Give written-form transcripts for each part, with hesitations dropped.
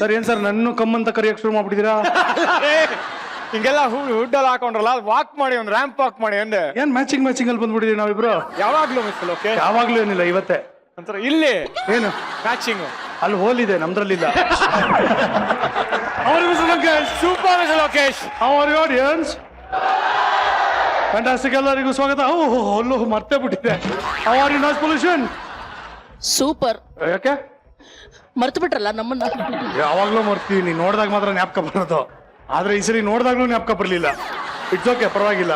Sir ಏನ್ sir ನನ್ನ ಕಮ್ಮಂತ ಕರಿಯಕ್ ಶುರು ಮಾಡ್ಬಿಟ್ಟಿದ್ದೀರಾ? ಹಿಂಗೆಲ್ಲ ಹುಡ್ ಎಲ್ಲ ಹಾಕೊಂಡ್ರಲ್ಲ ವಾಕ್ ಮಾಡಿ ಒಂದು ರ್ಯಾಂಪ್ ವಾಕ್ ಮಾಡಿ ಅಂದೆ. ಏನ್ ಮ್ಯಾಚಿಂಗ್ ಅಲ್ಲಿ ಬಂದ್ಬಿಟ್ಟಿದೀವಿ ನಾವಿಬ್ರು. ಯಾವಾಗ್ಲೂ ಮಿಸ್ ಓಕೆ ಯಾವಾಗ್ಲೂ ಏನಿಲ್ಲ, ಇವತ್ತೇ ಒಂಥರ ಇಲ್ಲಿ ಏನು ಮ್ಯಾಚಿಂಗ್. ಅಲ್ಲಿ ಹೋಲ್ ಇದೆ, ನಮ್ದ್ರಲ್ಲಿಲ್ಲ. Super miss Lokesh. Our audience fantastic, ಎಲ್ಲರಿಗೂ ಸ್ವಾಗತ. ಅಲ್ಲೂ ಮರ್ತೇ ಬಿಟ್ಟಿದೆ. Our noise pollution super. ಯಾಕೆ ಮರ್ತು ಬಿಟ್ರಲ್ಲ ನಮ್ಮನ್ನ? ಯಾವಾಗ್ಲೂ ಮರ್ತೀವಿ, ನೀನ್ ನೋಡಿದಾಗ ಮಾತ್ರ ಜ್ಞಾಪಕ ಬರೋದು. ಆದ್ರೆ ಈ ಸರಿ ನೋಡಿದಾಗ್ಲೂ ಜ್ಞಾಪಕ ಬರ್ಲಿಲ್ಲ. ಇಟ್ಸ್ ಓಕೆ, ಪರವಾಗಿಲ್ಲ.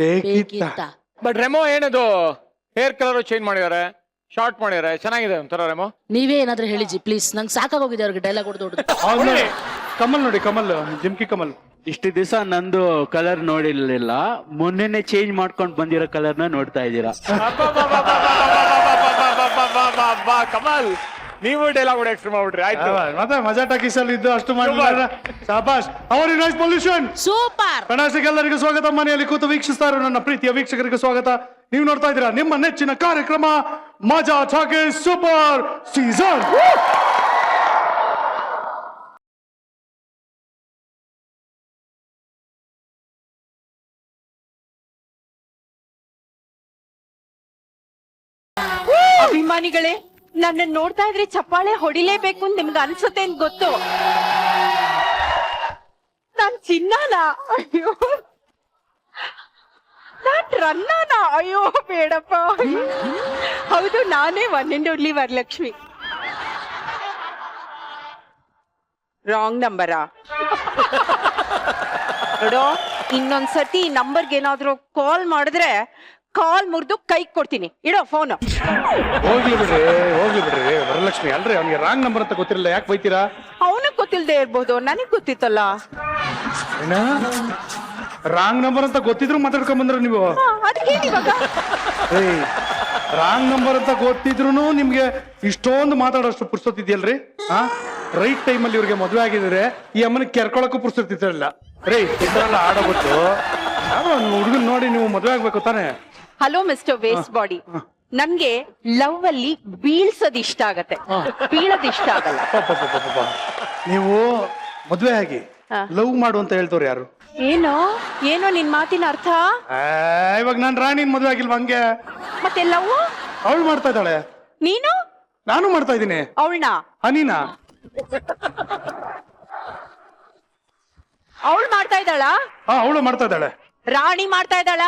ಬೇಕಿತ್ತ. ಬಟ್ ರೆಮೋ ಏನದು ಹೇರ್ ಕಲರ್ ಚೇಂಜ್ ಮಾಡಿದಾರೆ, ಶಾರ್ಟ್ ಮಾಡಿದಾರೆ, ಚೆನ್ನಾಗಿದೆ ಒಂಥರ ರೆಮೋ. ನೀವೇ ಏನಾದ್ರೂ ಹೇಳಿಜಿ ಪ್ಲೀಸ್, ನಂಗೆ ಸಾಕಾಗೋಗಿದೆ ಅವ್ರಿಗೆ ಡೈಲಾಗ್ ಹೊಡೆದು. ಕಮಲ್ ನೋಡಿ, ಕಮಲ್ ಜಿಮ್ಕಿ ಕಮಲ್. ಇಷ್ಟು ದಿವಸ ನಂದು ಕಲರ್ ನೋಡಿರ್ಲಿಲ್ಲ, ಮೊನ್ನೆನೆ ಚೇಂಜ್ ಮಾಡ್ಕೊಂಡು ಬಂದಿರೋ ಕಲರ್ನ ನೋಡ್ತಾ ಇದ್ದೀರಾ. ಕಮಲ್ ನೀವು ಡೈಲಾಗ್ ಹೊಡೆ ಎಕ್ಸ್ಟ್ರಾ ಮಾಡ್ಬಿಟ್ರಿ. ಆಯ್ತು ಮತ್ತೆ ಮಜಾ ಟಾಕೀಸ್ ಅಲ್ಲಿ ಇದ್ದು ಅಷ್ಟು ಮಾಡಿದ್ರೆ ಶಾಬಾಷ್. Our noise pollution super. Fantastic, ಎಲ್ಲರಿಗೂ ಸ್ವಾಗತ. ಮನೆಯಲ್ಲಿ ಕೂತು ವೀಕ್ಷಿಸ್ತಾ ಇರೋ ನನ್ನ ಪ್ರೀತಿಯ ವೀಕ್ಷಕರಿಗೆ ಸ್ವಾಗತ. ನೀವು ನೋಡ್ತಾ ಇದ್ದೀರಾ ನಿಮ್ಮ ನೆಚ್ಚಿನ ಕಾರ್ಯಕ್ರಮ ಮಜಾ ಟಾಕೀಸ್ ಸೂಪರ್ ಸೀಸನ್. ಅಭಿಮಾನಿಗಳೇ, ನನ್ನ ನೋಡ್ತಾ ಇದ್ರೆ ಚಪ್ಪಾಳೆ ಹೊಡಿಲೇಬೇಕು ಅಂತ ನಿಮ್ಗೆ ಅನ್ಸುತ್ತೆ ಅಂತ ಗೊತ್ತು. ನಾನ್ ಚಿನ್ನನ, ಅಯ್ಯೋ ನಾನ್ ರನ್ನನ, ಅಯ್ಯೋ ಬೇಡಪ್ಪ. ಹೌದು, ನಾನೇ one and only Varalakshmi. Wrong ನಂಬರಾ ನೋಡೋ, ಇನ್ನೊಂದ್ಸತಿ ಈ ನಂಬರ್ಗೆ ಏನಾದ್ರು ಕಾಲ್ ಮಾಡಿದ್ರೆ ಕಾಲ್ ಮುರಿದು ಕೈ ಕೊಡ್ತೀನಿ. ಇಡೋ ಫೋನ್. ಹೋಗ್ಲಿ ಬಿಡ್ರಿ ವರಲಕ್ಷ್ಮಿ. ಅಲ್ರಿ ಅವ್ನಿಗೆ ರಾಂಗ್ ನಂಬರ್ ಅಂತ ಗೊತ್ತಿರಲಿಲ್ಲ, ಯಾಕೆ ಬೈತೀರಾ? ಅವನಿಗೆ ಗೊತ್ತಿಲ್ಲದೆ ಇರ್ಬೋದು, ನನಗ್ ಗೊತ್ತಿತ್ತಲ್ಲ. ಏನ ರಾಂಗ್ ನಂಬರ್ ಅಂತ ಗೊತ್ತಿದ್ರು ಮಾತಾಡ್ಕೊಂಡ್ ಬಂದ್ರ ನೀವು? ಅದಕ್ಕೇನು ಇವಾಗ? ರಾಂಗ್ ನಂಬರ್ ಅಂತ ಗೊತ್ತಿದ್ರು ನಿಮ್ಗೆ ಇಷ್ಟೊಂದು ಮಾತಾಡೋಷ್ಟು ಪುರ್ಸೊತ್ತಿದ್ಯಲ್ರಿ? ರೈಟ್ ಟೈಮಲ್ಲಿ ಇವ್ರಿಗೆ ಮದುವೆ ಆಗಿದ್ರೆ ಈ ಅಮ್ಮನ ಕೆರ್ಕೊಳಕ್ಕೂ ಪುರ್ಸೊತ್ತಿರಲಿಲ್ಲ ರೀ. ಇದ್ರೆಲ್ಲ ಆಡೋಬಿಟ್ಟು ಹುಡುಗನ್ ನೋಡಿ ನೀವು ಮದುವೆ ಆಗ್ಬೇಕು ತಾನೆ? ಹಲೋ ಮಿಸ್ಟರ್ ವೇಸ್ಟ್ ಬಾಡಿ, ನನ್ಗೆ ಲವ್ ಅಲ್ಲಿ ಬೀಳ್ಸೋದ್ ಇಷ್ಟ ಆಗತ್ತೆ, ಬೀಳೋದ್ ಇಷ್ಟ ಆಗಲ್ಲ. ನೀವು ಮದುವೆ ಆಗಿ ಲವ್ ಮಾಡು ಅಂತ ಹೇಳ್ತವ್ರು ಯಾರು? ಏನೋ ನಿನ್ ಮಾತಿನ ಅರ್ಥ? ಇವಾಗ ನಾನ್ ರಾಣಿನ್ ಮದುವೆ ಆಗಿಲ್ವಾ? ಹಂಗೆ ಮತ್ತೆ ಲವ್ ಅವಳು ಮಾಡ್ತಾ ಇದ್ದಾಳೆ, ನೀನು? ನಾನು ಮಾಡ್ತಾ ಇದ್ದೀನಿ. ಅವಳನ್ನ? ಹನಿನಾ? ಅವಳು ಮಾಡ್ತಾ ಇದ್ದಾಳ? ಅವಳು ಮಾಡ್ತಾ ಇದ್ದಾಳೆ. ರಾಣಿ ಮಾಡ್ತಾ ಇದ್ದಾಳ?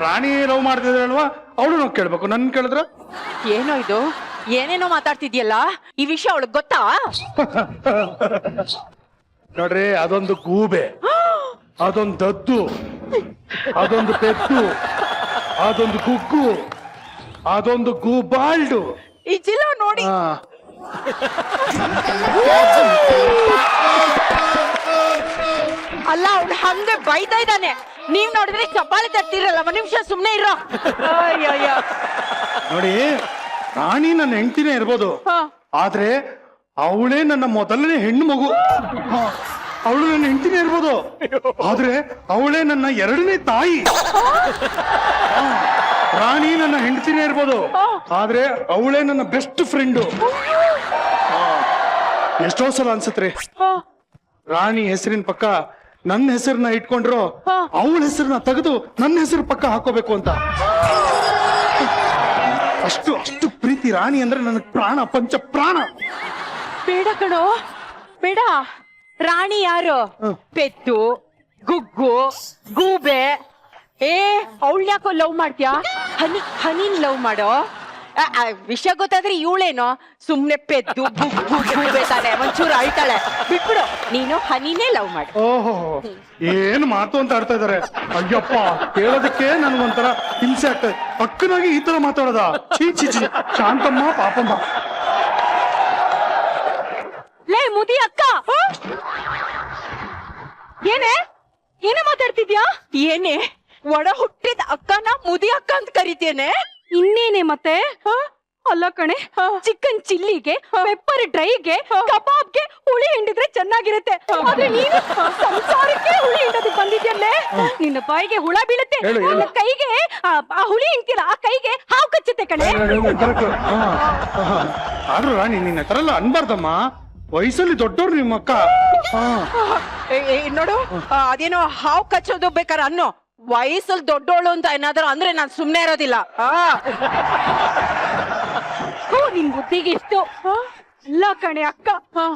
ರಾಣಿ ಲವ್ ಮಾಡ್ತಿದ್ದಾಳಲ್ವಾ, ಅವಳು ನಾವು ಕೇಳ್ಬೇಕು, ನನ್ ಕೇಳಿದ್ರ? ಏನೋ ಇದು, ಏನೇನೋ ಮಾತಾಡ್ತಿದ್ಯಲ್ಲ, ಈ ವಿಷಯ ಅವಳಿಗೆ ಗೊತ್ತಾ? ನೋಡ್ರಿ, ಅದೊಂದು ಗೂಬೆ, ಅದೊಂದು ದದ್ದು, ಅದೊಂದು ಪೆದ್ದು, ಅದೊಂದು ಗುಗ್ಗು, ಅದೊಂದು ಗೂಬಾಲ್ಡು. ಈ ಜಿಲ್ಲ ನೋಡಿ. ಅಲ್ಲ, ಅವ್ನು ಹಂಗೆ ಬೈತಾ ಇದ್ದಾನೆ, ನೀವ್ ನೋಡಿದ್ರೆ ಚಪ್ಪಾಳೆ ತಟ್ಟಿರಲ್ಲ. ಒಂದ್ ನಿಮಿಷ ಸುಮ್ನೆ ಇರೋ. ನೋಡಿ, ರಾಣಿ ನನ್ನ ಹೆಂಡತಿನೇ ಇರ್ಬೋದು, ಆದ್ರೆ ಅವಳೇ ನನ್ನ ಮೊದಲನೇ ಹೆಣ್ಣು ಮಗು. ಅವಳು ನನ್ನ ಹೆಂಡತಿನೇ ಇರ್ಬೋದು, ಆದ್ರೆ ಅವಳೇ ನನ್ನ ಎರಡನೇ ತಾಯಿ. ರಾಣಿ ನನ್ನ ಹೆಂಡತಿನೇ ಇರ್ಬೋದು, ಆದ್ರೆ ಅವಳೇ ನನ್ನ ಬೆಸ್ಟ್ ಫ್ರೆಂಡು. ಎಷ್ಟೋ ಸಲ ಅನ್ಸತ್ರಿ, ರಾಣಿ ಹೆಸರಿನ ಪಕ್ಕ ನನ್ನ ಹೆಸರನ್ನ ಇಟ್ಕೊಂಡ್ರು ಅವಳ ಹೆಸರನ್ನ ತೆಗೆದು ನನ್ನ ಹೆಸರು ಪಕ್ಕ ಹಾಕೋಬೇಕು ಅಂತ. ಅಷ್ಟು ಅಷ್ಟು ಪ್ರೀತಿ ರಾಣಿ ಅಂದ್ರೆ ನನಗೆ ಪ್ರಾಣ, ಪಂಚ ಪ್ರಾಣ. ಬೇಡ ಕಣೋ, ಬೇಡ. ರಾಣಿ ಯಾರು? ಪೆದ್ದು, ಗುಗ್ಗು, ಗೂಬೆ. ಅವಳು ಯಾಕೋ ಲವ್ ಮಾಡ್ತೀಯಾ? ಹನಿನ್ ಲವ್ ಮಾಡೋ. ವಿಷಯ ಗೊತ್ತಾದ್ರೆ ಇವಳೇನೋ ಸುಮ್ನೆ ಪೆದ್ದು ಗುಗ್ಗು ಗೂಬೆ ತಾನೆ, ಒಂಚೂರು ಅಳ್ತಾಳೆ. ಬಿಟ್ಬಿಡು, ನೀನು ಹನಿನೇ ಲವ್ ಮಾಡು. ಓಹೋ, ಏನ್ ಮಾತು ಅಂತ ಆಡ್ತಾ ಇದಾರೆ. ಅಯ್ಯಪ್ಪ, ಕೇಳೋದಕ್ಕೆ ನನ್ಗೊಂಥರ ಹಿಂಸೆ ಆಗ್ತದೆ. ಪಕ್ಕನಾಗಿ ಈ ತರ ಮಾತಾಡೋದ? ಚೀ ಚೀ ಚೀ. ಶಾಂತಮ್ಮ, ಪಾಪಮ್ಮ. ಲೇ ಮುದಿ ಅಕ್ಕ, ಏನೇ ಮಾತಾಡ್ತಿದ್ಯಾ? ಏನೇ ಒಡ ಹುಟ್ಟಿದ ಅಕ್ಕನ ಮುದಿ ಅಕ್ಕ ಅಂತ ಕರಿತೇನೆ? ಇನ್ನೇನೆ ಮತ್ತೆ? ಅಲ್ಲ ಕಣೆ, ಚಿಕನ್ ಚಿಲ್ಲಿಗೆ, ಪೆಪ್ಪರ್ ಡ್ರೈಗೆ, ಕಬಾಬ್ಗೆ ಹುಳಿ ಹಿಂಡಿದ್ರೆ ಚೆನ್ನಾಗಿರುತ್ತೆ. ಆದ್ರೆ ನೀನು ಸಂಸಾರಕ್ಕೆ ಹುಳಿ ಹಿಂಡೋದಕ್ಕೆ ಬಂದಿದ್ಯಲ್ಲೇ. ನಿನ್ನ ಬಾಯಿಗೆ ಹುಳ ಬೀಳುತ್ತೆ ಹೇಳು, ಹೇಳು. ನಿನ್ನ ಕೈಗೆ ಆ ಹುಳಿ ಇಂತಿಲ್ಲ ಆ ಕೈಗೆ ಹಾವು ಕಚ್ಚುತ್ತೆ ಕಣೆ. ಕರೆಕ್ಟ್. ಆದ್ರೂ ರಾಣಿ ನಿನ್ನ ಹತ್ರ ಎಲ್ಲ ಅನ್ಬಾರ್ದಮ್ಮ, ವಯಸ್ಸಲ್ಲಿ ದೊಡ್ಡವ್ರು ನಿಮ್ಮ ಅಕ್ಕ. ಹಾ ನೋಡು ಅದೇನೋ ಹಾವು ಕಚ್ಚೋದು ಬೇಕಾರೆ ಅನ್ನೋ, ವಯಸ್ಸಲ್ಲಿ ದೊಡ್ಡೋಳು ಅಂತ ಏನಾದ್ರು ಅಂದ್ರೆ ನಾನ್ ಸುಮ್ನೆ ಇರೋದಿಲ್ಲ. ನಿನ್ ಬುದ್ಧಿಗೆ ಇಷ್ಟು ಅಲ್ಲ ಕಣೆ ಅಕ್ಕ,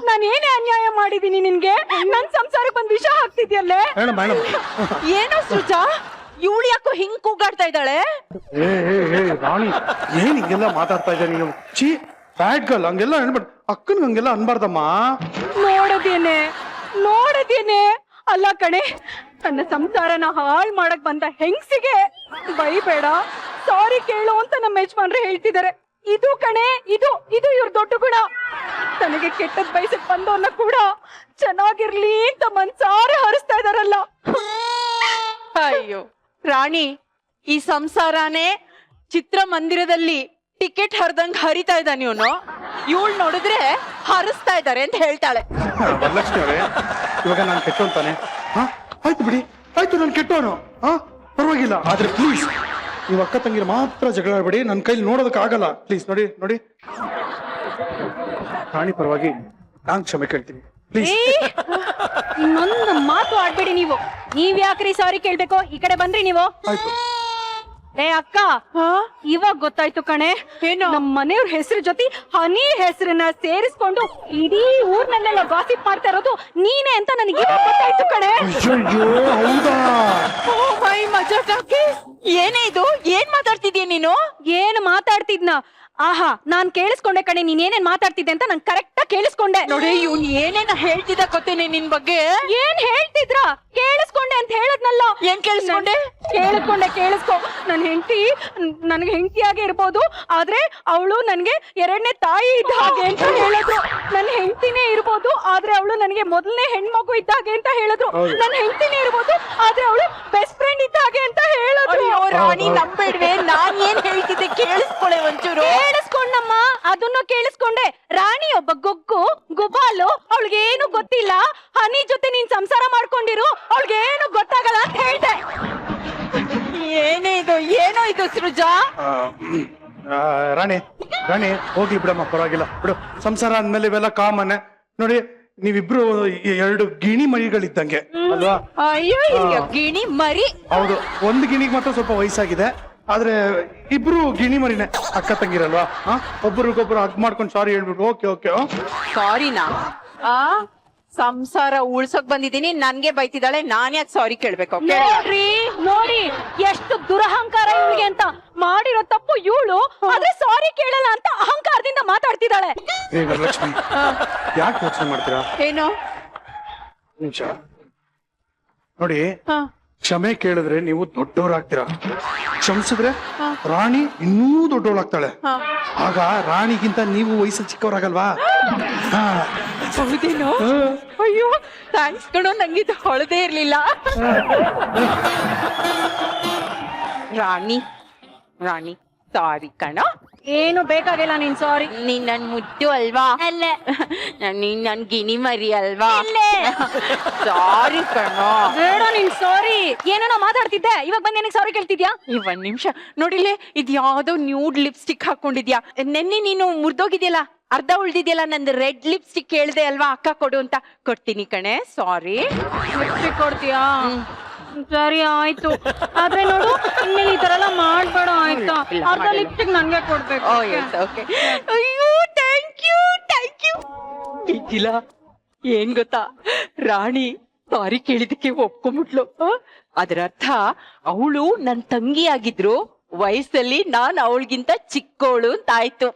ನಾನು ಏನೇ ಅನ್ಯಾಯ ಮಾಡಿದೀನಿ ನಿನ್ಗೆ? ನನ್ ಸಂಸಾರಕ್ಕೆ ಬಂದ್ ವಿಷ ಹಾಕ್ತಿದ್ಯಲ್ಲೇ. ಮೇಡಮ್ ಮೇಡಮ್ ಏನೋ ಸೃಜಾ, ಇವಳು ಯಾಕೋ ಹಿಂಗ್ ಕೂಗಾಡ್ತಾ ಇದ್ದಾಳೆ? ಏ ರಾಣಿ ಏನ್ ಹಿಂಗೆಲ್ಲ ಮಾತಾಡ್ತಾ ಇದ್ದ ನೀನು? ಚೀ ಬ್ಯಾಡ್ ಗರ್ಲ್, ಹಂಗೆಲ್ಲ ಅನ್ಬಾರ್ದು. ಅಕ್ಕನ್ ಹಂಗೆಲ್ಲ ಅನ್ಬಾರ್ದಮ್ಮ. ನೋಡದೇನೆ ಅಲ್ಲ ಕಣೆ, ನನ್ನ ಸಂಸಾರನ ಹಾಳ್ ಮಾಡಕ್ ಬಂದ ಹೆಂಗ್ಸಿಗೆ ಬೈಬೇಡ, ಸಾರಿ ಕೇಳು ಅಂತ ನಮ್ಮ ಯಜಮಾನ್ರೆ ಹೇಳ್ತಿದ್ದಾರೆ. ಇದು ಕಣೆ, ಇದು ಇವ್ರ ದೊಡ್ಡ ಗುಣ. ತನಗೆ ಕೆಟ್ಟದ್ ಬಯಸಕ್ ಬಂದವನ್ನ ಕೂಡ ಚೆನ್ನಾಗಿರ್ಲಿ ಅಂತ ಮನ್ಸಾರೆ ಹರಿಸ್ತಾ ಇದಾರಲ್ಲ. ಅಯ್ಯೋ ರಾಣಿ, ಈ ಸಂಸಾರನೇ ಚಿತ್ರಮಂದಿರದಲ್ಲಿ ಟಿಕೆಟ್ ಹರಿದಂಗ್ ಹರಿತಾ ಇದ್ದಾನೆ ಇವನು. ಇವಳು ನೋಡಿದ್ರೆ ಹರಿಸ್ತಾ ಇದ್ದಾರೆ ಅಂತ ಹೇಳ್ತಾಳೆ. ವರಲಕ್ಷ್ಮಿ ಅವರೇ, ಇವಾಗ ನಾನು ಕೆಟ್ಟೋಂತಾನೆ? ಆಯ್ತು ಬಿಡಿ, ಆಯ್ತು ನಾನು ಕೆಟ್ಟವನು, ಪರವಾಗಿಲ್ಲ. ಆದ್ರೆ ಪ್ಲೀಸ್ ನೀವು ಅಕ್ಕ ತಂಗಿರ ಮಾತ್ರ ಜಗಳ ಆಡ್ಬೇಡಿ, ನನ್ನ ಕೈಲಿ ನೋಡೋದಕ್ಕೆ ಆಗಲ್ಲ. ಪ್ಲೀಸ್ ನೋಡಿ ನೋಡಿ, ರಾಣಿ ಪರವಾಗಿ ನಾನ್ ಕ್ಷಮೆ ಕೇಳ್ತೀನಿ ಪ್ಲೀಸ್. ಇನ್ನೊಂದು ಮಾತು ಆಡ್ಬೇಡಿ ನೀವು. ನೀವ್ ಯಾಕ್ರಿ ಸಾರಿ ಕೇಳ್ಬೇಕು? ಈ ಕಡೆ ಬನ್ರಿ ನೀವು. ಆಯ್ತು. ಏ ಅಕ್ಕ, ಇವಾಗ ಗೊತ್ತಾಯ್ತು ಕಣೆ, ಏನು ನಮ್ಮ ಮನೆಯವ್ರ ಹೆಸರು ಜೊತೆ ಹನಿ ಹೆಸರನ್ನ ಸೇರಿಸ್ಕೊಂಡು ಇಡೀ ಊರ್ನಲ್ಲೆಲ್ಲ ಗಾಸಿಪ್ ಮಾಡ್ತಾ ಇರೋದು ನೀನೇ ಅಂತ ನನಗೆ ಇವಾಗ ಗೊತ್ತಾಯ್ತು ಕಣೆ. ಅಯ್ಯೋ ಹೌದಾ? ಮೈ ಮಜಾ ಟಾಕೀಸ್. ಏನೇ ಇದು? ಏನ್ ಮಾತಾಡ್ತಿದ್ಯಾ ನೀನು? ಏನು ಮಾತಾಡ್ತಿದ್ನ? ಆಹಾ, ನಾನ್ ಕೇಳಿಸ್ಕೊಂಡೆ ಕಣೆ, ನೀನ್ ಏನೇನ್ ಮಾತಾಡ್ತಿದ್ದೆ ಅಂತ ನಾನ್ ಕರೆಕ್ಟ್ ಆಗಿ ಕೇಳಿಸ್ಕೊಂಡೆ. ನೋಡಿ ಇವ್ನ್ ಏನೇನ ಹೇಳ್ತಿದ್ದ ಗೊತ್ತೇನೆ ನಿನ್ ಬಗ್ಗೆ? ಏನ್ ಹೇಳ್ತಿದ್ರ? ಕೇಳಿಸ್ಕೊಂಡೆ ಅಂತ ಹೇಳದ್ನಲ್ಲ. ಏನ್ ಕೇಳಿಸ್ಕೊಂಡೆ? ಕೇಳಿಸ್ಕೊ. ನನ್ ಹೆಂಡತಿ ನನ್ಗೆ ಹೆಂಡತಿಯಾಗೆ ಇರ್ಬೋದು, ಆದ್ರೆ ಅವಳು ನನ್ಗೆ ಎರಡನೇ ತಾಯಿ ಇದ್ದ ಹಾಗೆ ಅಂತ ಹೇಳಿದ್ರು. ನನ್ ಹೆಂಡತಿನೇ ಇರ್ಬೋದು, ಆದ್ರೆ ಅವಳು ನನಗೆ ಮೊದಲನೇ ಹೆಣ್ಮಗು ಇದ್ದ ಹಾಗೆ ಅಂತ ಹೇಳಿದ್ರು. ನನ್ ಹೆಂಡತಿನೇ ಇರ್ಬೋದು, ಆದ್ರೆ ಅವಳು ಬೆಸ್ಟ್ ಫ್ರೆಂಡ್ ಇದ್ದ ಹಾಗೆ ಅಂತ ಹೇಳಿದ್ರು. ರಾಣಿ ನಂಬೇಡ್ವೆ, ನಾನ್ ಏನ್ ಹೇಳ್ತಿದ್ದೆ ಕೇಳಿಸ್ಕೊಳ್ಳೆ ಒಂಚೂರು. ಕೇಳಿಸ್ಕೊಂಡಮ್ಮ, ಅದನ್ನು ಕೇಳಿಸ್ಕೊಂಡೆ. ರಾಣಿ ಒಬ್ಬ ಗೊಗ್ಗು ಗುಬಾಲು, ಅವಳಿಗೇನು ಗೊತ್ತಿಲ್ಲ. ಹನಿ ಜೊತೆ ನೀನ್ ಸಂಸಾರ ಮಾಡ್ಕೊಂಡಿರು, ಅವಳಿಗೇನು ಗೊತ್ತಾಗಲ್ಲ ಅಂತ ಹೇಳ್ದೆ. ಏನೋ ಇದು ಸೃಜಾ? ರಾಣಿ ಹೋಗ್ಲಿ ಬಿಡಮ್ಮ, ಪರವಾಗಿಲ್ಲ ಬಿಡು. ಸಂಸಾರ ಅಂದ್ಮೇಲೆ ಇವೆಲ್ಲ ಕಾಮನ್. ನೋಡಿ ನೀವಿಬ್ರು ಎರಡು ಗಿಣಿ ಮರಿಗಳಿದ್ದಂಗೆ ಅಲ್ವಾ? ಅಯ್ಯೋ ಗಿಣಿ ಮರಿ. ಹೌದು, ಒಂದು ಗಿಣಿಗೆ ಮಾತ್ರ ಸ್ವಲ್ಪ ವಯಸ್ಸಾಗಿದೆ, ಆದ್ರೆ ಇಬ್ರು ಗಿಣಿ ಮರಿನೇ, ಅಕ್ಕ ತಂಗಿರಲ್ವಾ? ಒಬ್ಬರಿಗೊಬ್ರು ಹಗ್ ಮಾಡ್ಕೊಂಡು ಸಾರಿ ಹೇಳ್ಬಿಟ್ಟು ಓಕೆ ಓಕೆ. ಸಾರಿನಾ? ಸಂಸಾರ ಉಳ್ಸಕ್ ಬಂದಿದ್ದೀನಿ, ನನ್ಗೆ ಬೈತಿದ್ದಾಳೆ, ನಾನ್ ಯಾಕೆ ಸಾರಿ ಕೇಳ್ಬೇಕು? ನೋಡಿ ಎಷ್ಟು ದುರಹಂಕಾರ ಇವಳಿಗೆ ಅಂತ. ಮಾಡಿರೋ ತಪ್ಪು ಇವಳು, ಆದ್ರೆ ಸಾರಿ ಕೇಳಲ್ಲ ಅಂತ ಅಹಂಕಾರದಿಂದ ಮಾತಾಡ್ತಿದ್ದಾಳೆ. ಲಕ್ಷ್ಮಿ ಯಾಕೆ ಯೋಚನೆ ಮಾಡ್ತೀರಾ? ಏನು ನಿಮಿಷ ನೋಡಿ, ಕ್ಷಮೆ ಕೇಳಿದ್ರೆ ನೀವು ದೊಡ್ಡವರಾಗ್ತೀರಾ, ಕ್ಷಮಿಸಿದ್ರೆ ರಾಣಿ ಇನ್ನೂ ದೊಡ್ಡವಳಾಗ್ತಾಳೆ. ಆಗ ರಾಣಿಗಿಂತ ನೀವು ವಯಸ್ಸಲ್ಲಿ ಚಿಕ್ಕವರಾಗಲ್ವಾ? ಹೌದೇನೋ? ಅಯ್ಯೋ ಥ್ಯಾಂಕ್ಸ್ ಕಣೋ, ನಂಗಿದು ಹೊಳದೇ ಇರ್ಲಿಲ್ಲ. ರಾಣಿ ಸಾರಿ ಕಣೋ. ಏನು ಬೇಕಾಗಿಲ್ಲ ನೀನ್ ಸಾರಿ. ನೀನ್ ನನ್ ಮುದ್ದು ಅಲ್ವಾ? ಅಲ್ಲೇ. ನೀನ್ ನನ್ ಗಿಣಿ ಮರಿ ಅಲ್ವಾ? ಸಾರಿ ಕಣೋ. ಬೇಡ ನೀನ್ ಸಾರಿ. ಏನೇನೋ ಮಾತಾಡ್ತಿದ್ದೆ, ಇವಾಗ ಬಂದ್ ನನಗೆ ಸಾರಿ ಕೇಳ್ತಿದ್ಯಾ? ಒಂದ್ ನಿಮಿಷ ನೋಡಿಲೆ, ಇದ್ ಯಾವ್ದೋ ನ್ಯೂಡ್ ಲಿಪ್ಸ್ಟಿಕ್ ಹಾಕೊಂಡಿದ್ಯಾ? ನೆನ್ನೆ ನೀನು ಮುರ್ದೋಗಿದ್ಯಲ್ಲ, ಅರ್ಧ ಉಳ್ದಿದ್ಯಲ್ಲ, ನಂದು ರೆಡ್ ಲಿಪ್ಸ್ಟಿಕ್ ಕೇಳ್ದೆ ಅಲ್ವಾ ಅಕ್ಕ ಕೊಡು ಅಂತ. ಕೊಡ್ತೀನಿ ಕಣೆ, ಸಾರಿ. ಲಿಪ್ಸ್ಟಿಕ್ ಕೊಡ್ತೀಯಾ? ಸರಿ ಆಯ್ತು, ಆದ್ರೆ ನೋಡು ಇನ್ಮೇಲೆ ಈ ತರ ಎಲ್ಲ ಮಾಡ್ಬೇಡ ಆಯ್ತಾ? ಅರ್ಧ ಲಿಪ್ಸ್ಟಿಕ್ ನನ್ಗೆ ಕೊಡ್ಬೇಕು. ಅಯ್ಯೋ ಥ್ಯಾಂಕ್ ಯು. ಇದ್ದಿಲ್ಲ ಏನ್ ಗೊತ್ತಾ, ರಾಣಿ ಸಾರಿ ಕೇಳಿದಕ್ಕೆ ಒಪ್ಕೊಂಡ್ಬಿಟ್ಲು. ಅದರ ಅರ್ಥ ಅವಳು ನನ್ ತಂಗಿ ಆಗಿದ್ರು, ವಯಸ್ಸಲ್ಲಿ ನಾನ್ ಅವಳಿಗಿಂತ ಚಿಕ್ಕೋಳು ಅಂತ ಆಯ್ತು.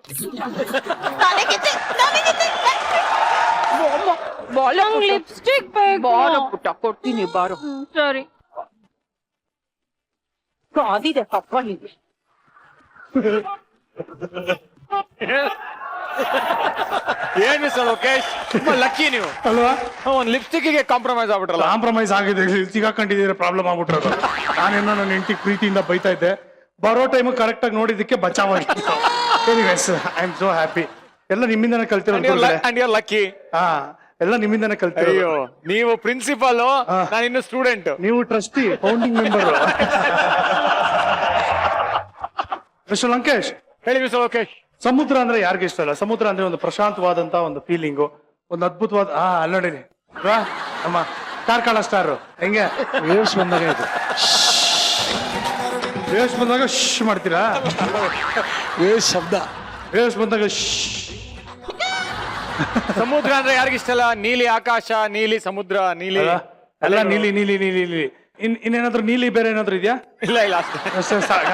ಲಿಪ್ಸ್ಟಿಕ್ ಬಾರೋ ಪುಟ್ಟ, ಕೊಡ್ತೀನಿ ಬಾರೋ. ಸರಿ ಕಾದಿದೆ ಪಪ್ಪ ನಿಮ್ಗೆ. ಏನ್ ಮಿಸ್ಟರ್ ಲೋಕೇಶ್, ತುಂಬಾ ಲಕ್ಕಿ ನೀವು ಅಲ್ವಾ? ಒಂದ್ ಲಿಪ್ಸ್ಟಿಕ್ಗೆ ಕಾಂಪ್ರಮೈಸ್ ಆಗ್ಬಿಟ್ರಲ್ಲ. ಕಾಂಪ್ರಮೈಸ್ ಆಗಿದೆ, ಸಿಗಾಕೊಂಡಿದ್ದೀರ, ಪ್ರಾಬ್ಲಮ್ ಆಗ್ಬಿಟ್ರದು. ನಾನೇನೋ ನನ್ನ ಹೆಂಡತಿ ಪ್ರೀತಿಯಿಂದ ಬೈತಾ ಇದ್ದೆ, ಬರೋ ಟೈಮ್ ಕರೆಕ್ಟ್ ಆಗಿ ನೋಡಿದಕ್ಕೆ ಬಚಾವಾಗಿತ್ತು. Anyways I am so happy. ಎಲ್ಲ ನಿಮ್ಮಿಂದನೇ ಕಲ್ತಿರೋದು. ಲಕ್ಕಿ. ಹಾ ಎಲ್ಲ ನಿಮ್ಮಿಂದಾನೆ ಕಲ್ತಿರೋದು. ಅಯ್ಯೋ ನೀವು ಪ್ರಿನ್ಸಿಪಾಲ್, ನಾನು ಇನ್ನು ಸ್ಟೂಡೆಂಟ್. ನೀವು trustee, founding member. Mister Lankesh, ಹೇಳಿ ಮಿಸ್ಟರ್ ಲೋಕೇಶ್. ಸಮುದ್ರ ಅಂದ್ರೆ ಯಾರಿಗೆ ಇಷ್ಟ ಅಲ್ಲ? ಸಮುದ್ರ ಅಂದ್ರೆ ಒಂದು ಪ್ರಶಾಂತವಾದಂತ ಒಂದು ಫೀಲಿಂಗು, ಒಂದು ಅದ್ಭುತವಾದ ಅಲ್ಲಿ ನೋಡಿನಿ ನಮ್ಮ ಕಾರ್ಕಳ ಸ್ಟಾರ್ ಹೆಂಗೆ ವೇವ್ಸ್ ಬಂದಾಗ ಇದು ವೇವ್ಸ್ ಬಂದಾಗ ಶ್ ಮಾಡ್ತೀರಾ? ವೇವ್ಸ್ ಬಂದಾಗ ಸಮುದ್ರ ಅಂದ್ರೆ ಯಾರಿಗಿಷ್ಟ ಅಲ್ಲ? ನೀಲಿ ಆಕಾಶ, ನೀಲಿ ಸಮುದ್ರ, ನೀಲಿ ಎಲ್ಲ ನೀಲಿ ನೀಲಿ ನೀಲಿ ನೀಲಿ. ಇನ್ನೇನಾದ್ರು ನೀಲಿ ಬೇರೆ ಏನಾದ್ರು ಇದೆಯಾ? ಇಲ್ಲ ಇಲ್ಲ ಅಷ್ಟೇ. ಅಷ್ಟೇ ಸಾಕು.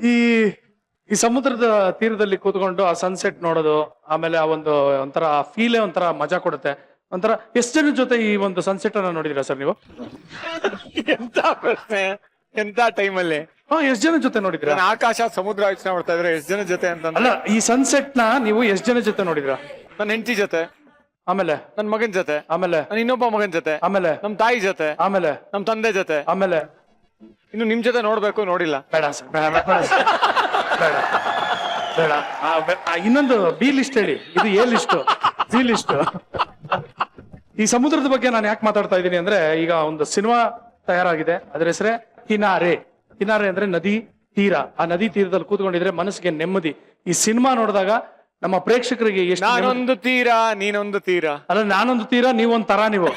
ಈ ಸಮುದ್ರದ ತೀರದಲ್ಲಿ ಕೂತ್ಕೊಂಡು ಆ ಸನ್ಸೆಟ್ ನೋಡೋದು, ಆಮೇಲೆ ಆ ಒಂದು ಒಂಥರ ಫೀಲೇ ಒಂಥರ ಮಜಾ ಕೊಡುತ್ತೆ. ಒಂಥರ ಎಷ್ಟು ಜನ ಜೊತೆ ಈ ಒಂದು ಸನ್ಸೆಟ್ ಅನ್ನ ನೋಡಿದಿರಾ ಸರ್ ನೀವು? ಎಂತ ಪ್ರಶ್ನೆ, ಎಂತ ಟೈಮಲ್ಲಿ? ಎಷ್ಟು ಜನ ಜೊತೆ ನೋಡಿದಿರಾ? ನಾನು ಆಕಾಶ ಸಮುದ್ರ ಯೋಚನೆ ಮಾಡ್ತಾ ಇದ್ರೆ ಎಷ್ಟು ಜನ ಜೊತೆ ಅಂತ. ಅಲ್ಲ, ಈ ಸನ್ಸೆಟ್ ನ ನೀವು ಎಷ್ಟು ಜನ ಜೊತೆ ನೋಡಿದಿರಾ? ನನ್ನ ಹೆಂಡತಿ ಜೊತೆ, ಆಮೇಲೆ ನನ್ ಮಗನ್ ಜೊತೆ, ಆಮೇಲೆ ನನ್ನ ಇನ್ನೊಬ್ಬ ಮಗನ್ ಜೊತೆ, ಆಮೇಲೆ ನಮ್ ತಾಯಿ ಜೊತೆ, ಆಮೇಲೆ ನಮ್ ತಂದೆ ಜೊತೆ, ಆಮೇಲೆ ಇನ್ನು ನಿಮ್ ಜೊತೆ ನೋಡ್ಬೇಕು, ನೋಡಿಲ್ಲ. ಬೇಡ ಸರ್, ಬೇಡ ಬೇಡ ಬೇಡ. ಇನ್ನೊಂದು ಬಿ ಲಿಸ್ಟ್ ಹೇಳಿ, ಇದು ಎ ಲಿಸ್ಟ್, ಬಿ ಲಿಸ್ಟ್. ಈ ಸಮುದ್ರದ ಬಗ್ಗೆ ನಾನು ಯಾಕೆ ಮಾತಾಡ್ತಾ ಇದ್ದೀನಿ ಅಂದ್ರೆ, ಈಗ ಒಂದು ಸಿನಿಮಾ ತಯಾರಾಗಿದೆ, ಅದ್ರ ಹೆಸರೇ ಕಿನಾರೆ. ಕಿನಾರೆ ಅಂದ್ರೆ ನದಿ ತೀರ. ಆ ನದಿ ತೀರದಲ್ಲಿ ಕೂತ್ಕೊಂಡಿದ್ರೆ ಮನಸ್ಸಿಗೆ ನೆಮ್ಮದಿ. ಈ ಸಿನಿಮಾ ನೋಡಿದಾಗ ನಮ್ಮ ಪ್ರೇಕ್ಷಕರಿಗೆ ಎಷ್ಟು ನಾನೊಂದು ತೀರ, ನೀನೊಂದು ತೀರ. ಅಲ್ಲ, ನಾನೊಂದು ತೀರ, ನೀವೊಂದ್ ತರ. ನೀವು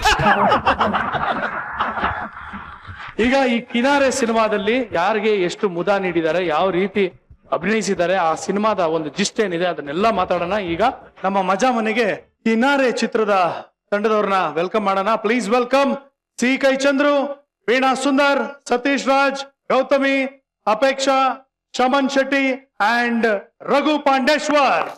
ಈಗ ಈ ಕಿನಾರೆ ಸಿನಿಮಾದಲ್ಲಿ ಯಾರಿಗೆ ಎಷ್ಟು ಮುದ ನೀಡಿದ್ದಾರೆ, ಯಾವ ರೀತಿ ಅಭಿನಯಿಸಿದ್ದಾರೆ, ಆ ಸಿನಿಮಾದ ಒಂದು ಜಿಸ್ಟ್ ಏನಿದೆ ಅದನ್ನೆಲ್ಲ ಮಾತಾಡೋಣ. ಈಗ ನಮ್ಮ ಮಜಾ ಮನೆಗೆ ಕಿನಾರೆ ಚಿತ್ರದ ತಂಡದವ್ರನ್ನ ವೆಲ್ಕಮ್ ಮಾಡೋಣ. Please welcome C Kai Chandru, Veena Sundar, Satish Raj, Gautami, Apeksha, Shaman Shetty and Raghu Pandeshwar.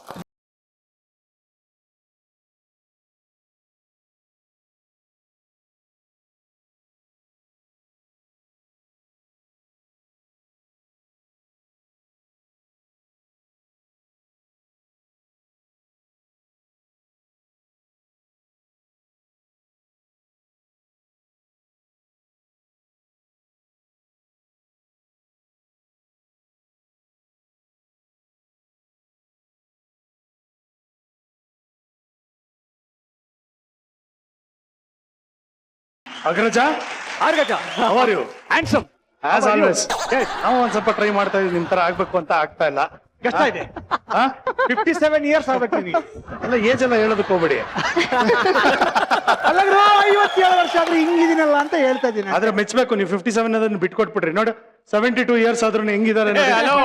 Agraja, how are you? Handsome As always. ನಾವು ಒಂದ್ ಸ್ವಲ್ಪ ಟ್ರೈ ಮಾಡ್ತಾ ಇದೀವಿ, ನಿಮ್ ತರ ಆಗ್ಬೇಕು ಅಂತ ಆಗ್ತಾ ಇಲ್ಲ. ಕಷ್ಟ ಇದೆ. 57 ಇಯರ್ಸ್ ಆಗ್ಬೇಕು ನಿಮಗೆ. ಎಲ್ಲ ಏಜ್ ಎಲ್ಲ ಹೇಳೋದಕ್ಕೆ ಹೋಗ್ಬೇಡಿ. ಅಲ್ಲ 57 ವರ್ಷ ಆದ್ರೆ ಹಿಂಗಿದಿನಲ್ಲ ಅಂತ ಹೇಳ್ತಾ ಇದ್ದೀನಿ. ಆದ್ರೆ ಮೆಚ್ಚಬೇಕು, ನೀವು 57 ಅದನ್ನು ಬಿಟ್ಕೊಟ್ಬಿಟ್ರಿ. ನೋಡಿ 72 ಇಯರ್ಸ್ ಆದ್ರೂ ಹೆಂಗಿದ್ದಾರೆ ನೋಡಿ. ಹಲೋ